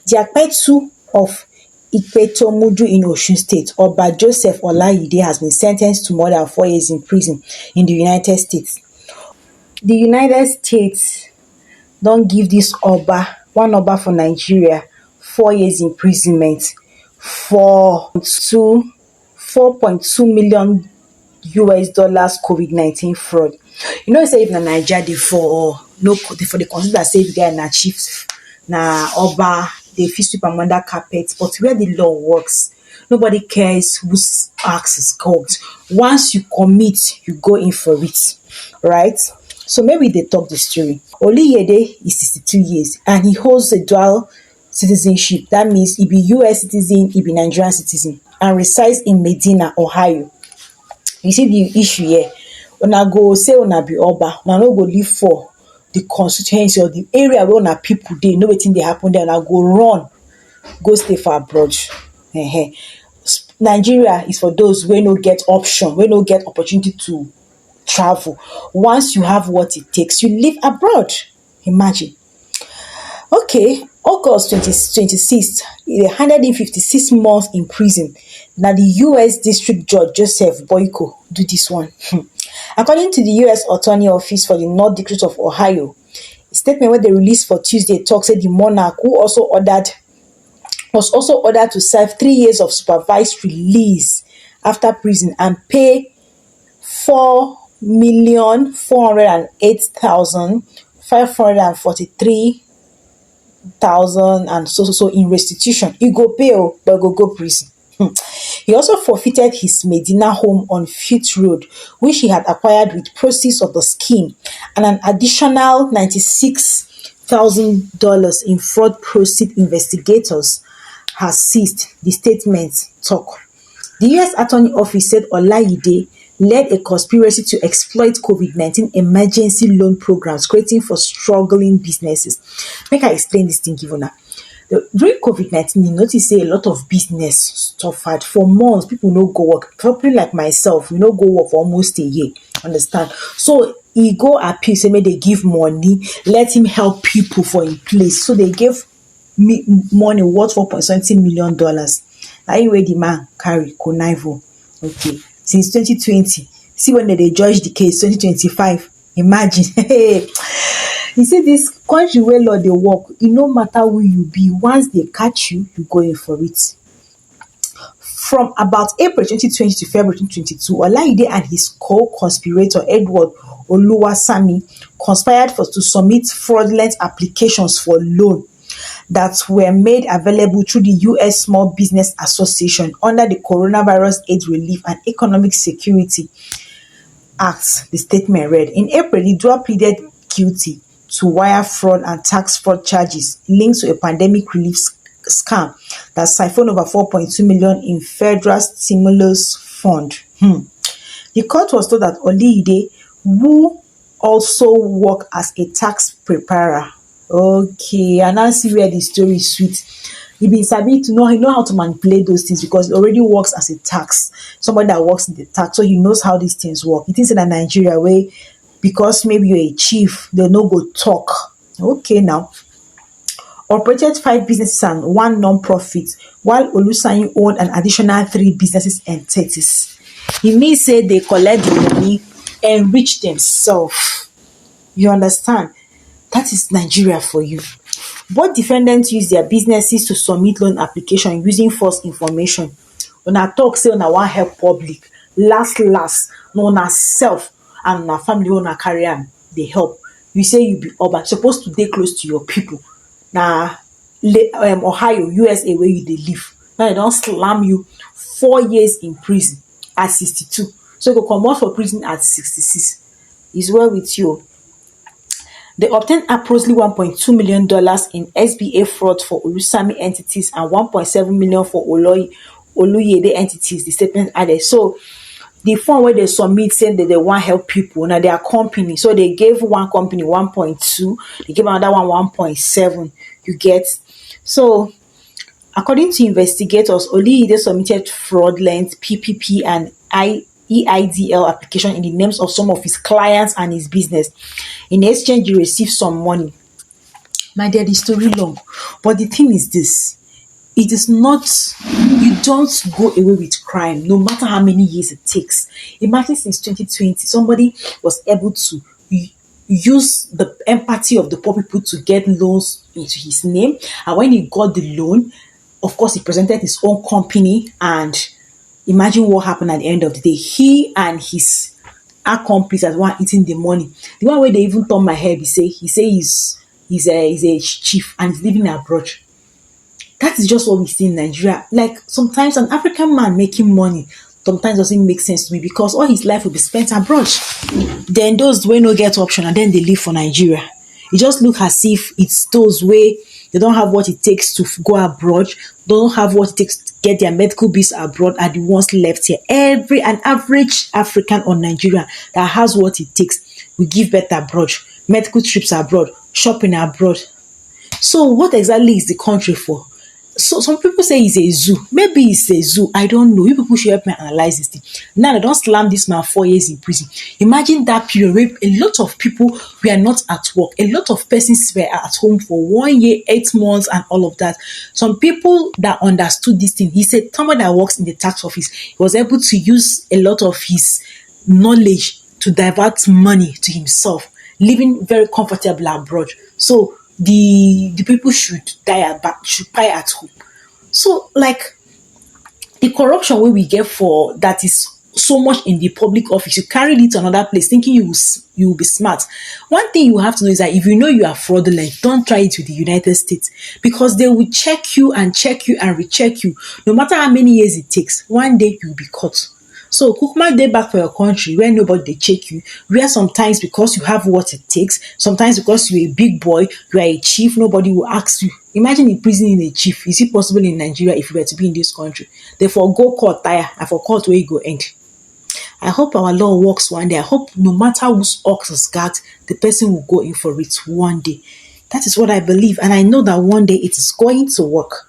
The Akpetu of Ipetomudu in Osun State, Oba Joseph Olayide, has been sentenced to more than 4 years in prison in the United States. The United States don give dis Oba, one Oba for Nigeria, 4 years imprisonment for 4.2 million US dollars COVID-19 fraud. You know say if na Naija dey for dey consider say the guy na chief, na Oba, dey fit sweep am under carpet, but where the law works, nobody cares whose axe is cut. Once you commit, you go in for it, right? So make we dey talk the story. Oluyede is 62 years and he holds a dual citizenship. That means he be US citizen, he be Nigerian citizen, and resides in Medina, Ohio. You see the issue here. Una go say una be Oba, una no go live for the constituency or the area where una people dey, know wetin dey happen there, una go run go stay for abroad. Nigeria is for those wey no get option, wey no get opportunity to travel. Once you have what it takes, you live abroad. Imagine. Okay, August 26th, they handed him 56 months in prison. Now the US District Judge Joseph Boyko do this one. According to the US Attorney Office for the North District of Ohio, a statement wey they released for Tuesday talks say the monarch, who was also ordered to serve 3 years of supervised release after prison and pay $4,408,543 and so in restitution. He go pay, but go prison. He also forfeited his Medina home on Fifth Road, which he had acquired with proceeds of the scheme, and an additional $96,000 in fraud proceeds investigators has seized, the statement talk. The US Attorney Office said Olayide led a conspiracy to exploit COVID-19 emergency loan programs creating for struggling businesses. Make I explain this thing, give una. During COVID-19, you notice say a lot of business suffered for months. People no go work. Probably like myself, we no go work for almost a year. Understand? So he go appeal, say may they give money, let him help people for in place. So they gave me money worth $4.something million. Now way the man carry connive. Okay, since 2020. See when they judge the case 2025. Imagine. You see this country where law they work, it no matter who you be, once they catch you, you go in for it. From about April 2020 to February 2022, Olayide and his co-conspirator Edward Oluwasami conspired to submit fraudulent applications for loan that were made available through the US Small Business Association under the Coronavirus Aid Relief and Economic Security Act, the statement read. In April, the duo pleaded guilty to wire fraud and tax fraud charges linked to a pandemic relief scam that siphoned over 4.2 million in federal stimulus fund. The court was told that Olayide, who also worked as a tax preparer. Okay, and now see where the story is sweet. He been sabi to know, he know how to manipulate those things because he already works as a tax. Somebody that works in the tax, so he knows how these things work. It is in a Nigeria way, because maybe you're a chief, they no go talk. Okay, now operated 5 businesses and 1 non-profit, while Olusanya owned an additional 3 businesses entities. It means say they collect the money, enrich themselves. You understand? That is Nigeria for you. Both defendants use their businesses to submit loan application using false information. When I talk, say when I want help public, last, no una self and una family una carry am dey help. You say you be Oba, supposed to dey close to your people. Na Ohio, USA where you dey live. Now they don't slam you 4 years in prison at 62. So you go come out for prison at 66. Is well with you. They obtained approximately $1.2 million in SBA fraud for Olusami entities and $1.7 million for Oluyede entities, the statement added. So the fund where they submit saying that they want help people, now they are company. So they gave one company 1.2, they gave another one 1.7. You get? So according to investigators, Oluyede submitted fraudulent PPP and EIDL application in the names of some of his clients and his business. In exchange, he received some money. My dear, the story long. But the thing is this, it is not, you don't go away with crime no matter how many years it takes. Imagine since 2020 somebody was able to use the empathy of the poor people to get loans into his name, and when he got the loan, of course he presented his own company, and imagine what happened at the end of the day. He and his accomplice as one eating the money. The one where they even turn my head, he say he's a chief and he's living abroad. That is just what we see in Nigeria. Like sometimes an African man making money sometimes doesn't make sense to me because all his life will be spent abroad. Then those wey no get option and then they leave for Nigeria. E just look as if it's those wey they don't have what it takes to go abroad, don't have what it takes to get their medical bills abroad are the ones left here. An average African or Nigerian that has what it takes will give birth abroad, medical trips abroad, shopping abroad. So what exactly is the country for? So some people say it's a zoo. Maybe it's a zoo. I don't know. You people should help me analyze this thing. Now they don't slam this man 4 years in prison. Imagine that period where a lot of people were not at work. A lot of persons were at home for 1 year, 8 months, and all of that. Some people that understood this thing, he said someone that works in the tax office, he was able to use a lot of his knowledge to divert money to himself, living very comfortable abroad. So the people should should pay at home. So like the corruption wey we get for that is so much in the public office, you carry it to another place thinking you will be smart. One thing you have to know is that if you know you are fraudulent, don't try it with the United States because they will check you and recheck you. No matter how many years it takes, one day you'll be caught. So kukuma dey back for your country where nobody dey check you, where sometimes because you have what it takes, sometimes because you're a big boy, you are a chief, nobody will ask you. Imagine imprisoning a chief. Is it possible in Nigeria if you were to be in this country? Therefore go court tire and for court where you go end. I hope our law works one day. I hope no matter whose ox is guard, the person will go in for it one day. That is what I believe, and I know that one day it is going to work.